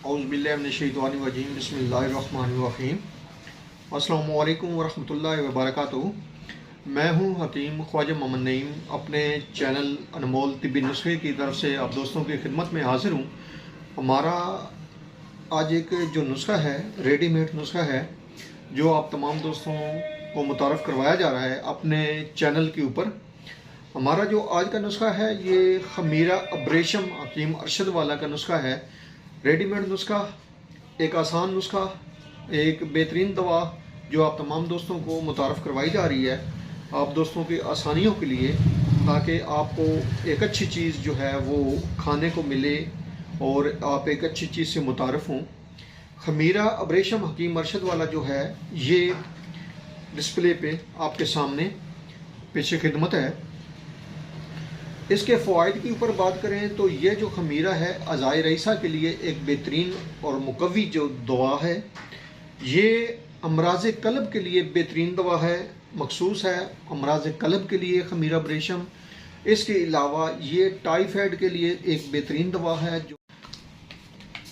औज़ुबिल्लाहिमिनश्शैतानिर्रजीम बिस्मिल्लाहिर्रहमानिर्रहीम। अस्सलामु अलैकुम वरहमतुल्लाहि वबरकातुहू। मैं हूं हकीम ख्वाजा मोहम्मद नईम, अपने चैनल अनमोल तिब्बी नुस्खे की तरफ से आप दोस्तों की खिदमत में हाजिर हूं। हमारा आज एक जो नुस्खा है, रेडीमेड नुस्खा है, जो आप तमाम दोस्तों को मुतारफ़ करवाया जा रहा है अपने चैनल के ऊपर। हमारा जो आज का नुस्खा है ये खमीरा अब्रेशम हकीम अरशद वाला का नुस्खा है। रेडीमेड नुस्खा, एक आसान नुस्खा, एक बेहतरीन दवा जो आप तमाम दोस्तों को मुतारफ़ करवाई जा रही है आप दोस्तों की आसानियों के लिए, ताकि आपको एक अच्छी चीज़ जो है वो खाने को मिले और आप एक अच्छी चीज़ से मुतारफ़ हों। खमीरा अब्रेशम हकीम अरशद वाला जो है ये डिस्प्ले पे आपके सामने पेश खिदमत है। इसके फ़वाइद के ऊपर बात करें तो ये जो खमीरा है अज़ाए रईसा के लिए एक बेहतरीन और मुकव्वी जो दवा है। ये अमराज़ क़ल्ब के लिए बेहतरीन दवा है, मखसूस है अमराज़ क़ल्ब के लिए खमीरा अब्रेशम। इसके अलावा ये टाइफाइड के लिए एक बेहतरीन दवा है। जो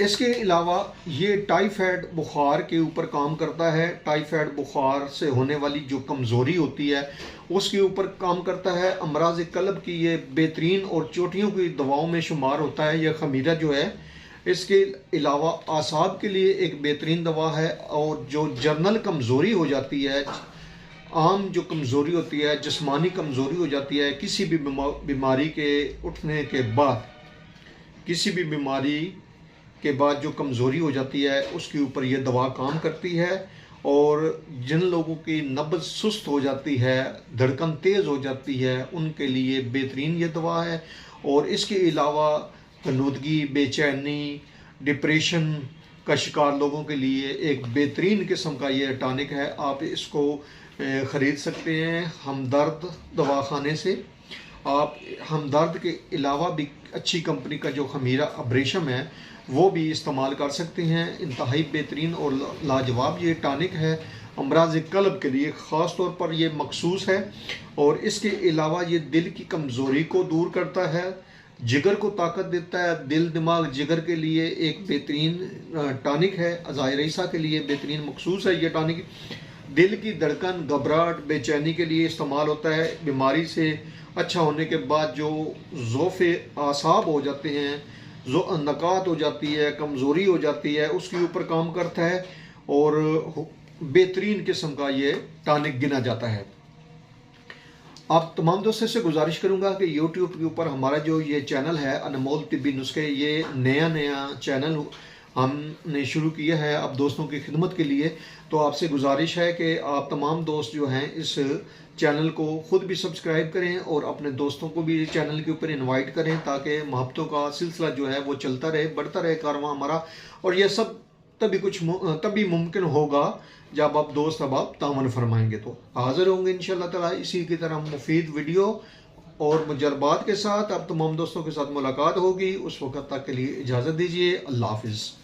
इसके अलावा ये टाइफाइड बुखार के ऊपर काम करता है। टाइफाइड बुखार से होने वाली जो कमज़ोरी होती है उसके ऊपर काम करता है। अमराज़ क़ल्ब की ये बेहतरीन और चोटियों की दवाओं में शुमार होता है यह खमीरा जो है। इसके अलावा आसाब के लिए एक बेहतरीन दवा है, और जो जर्नल कमज़ोरी हो जाती है, आम जो कमज़ोरी होती है, जिस्मानी कमज़ोरी हो जाती है किसी भी बीमारी के उठने के बाद, किसी भी बीमारी के बाद जो कमज़ोरी हो जाती है उसके ऊपर यह दवा काम करती है। और जिन लोगों की नब्ज़ सुस्त हो जाती है, धड़कन तेज़ हो जाती है, उनके लिए बेहतरीन ये दवा है। और इसके अलावा तनुदगी, बेचैनी, डिप्रेशन का शिकार लोगों के लिए एक बेहतरीन किस्म का ये टॉनिक है। आप इसको ख़रीद सकते हैं हमदर्द दवाखाने से। आप हमदर्द के अलावा भी अच्छी कंपनी का जो खमीरा अब्रेशम है वो भी इस्तेमाल कर सकते हैं। इंतहाई बेहतरीन और लाजवाब ये टॉनिक है अमराज़ क़ल्ब के लिए, ख़ास तौर पर ये मखसूस है। और इसके अलावा ये दिल की कमज़ोरी को दूर करता है, जिगर को ताकत देता है। दिल, दिमाग, जिगर के लिए एक बेहतरीन टॉनिक है। अज़ाए रईसा के लिए बेहतरीन मखसूस है ये टॉनिक। दिल की धड़कन, घबराहट, बेचैनी के लिए इस्तेमाल होता है। बीमारी से अच्छा होने के बाद जो ज़ोफ़े आसाब हो जाते हैं, जो नकात हो जाती है, कमज़ोरी हो जाती है, उसके ऊपर काम करता है और बेहतरीन किस्म का ये टॉनिक गिना जाता है। आप तमाम दोस्तों से गुजारिश करूंगा कि YouTube के ऊपर हमारा जो ये चैनल है अनमोल तिब्बी नुस्खे, ये नया चैनल हमने शुरू किया है अब दोस्तों की खिदमत के लिए। तो आपसे गुजारिश है कि आप तमाम दोस्त जो हैं इस चैनल को ख़ुद भी सब्सक्राइब करें और अपने दोस्तों को भी चैनल के ऊपर इनवाइट करें, ताकि मोहब्बतों का सिलसिला जो है वो चलता रहे, बढ़ता रहे कारवां हमारा। और यह सब तभी मुमकिन होगा जब आप दोस्त अब तावन फरमाएंगे। तो हाज़िर होंगे इंशाअल्लाह ताला इसी की तरह मुफीद वीडियो और मुजरबात के साथ। अब तमाम दोस्तों के साथ मुलाकात होगी। उस वक्त तक के लिए इजाज़त दीजिए। अल्लाह हाफ़िज़।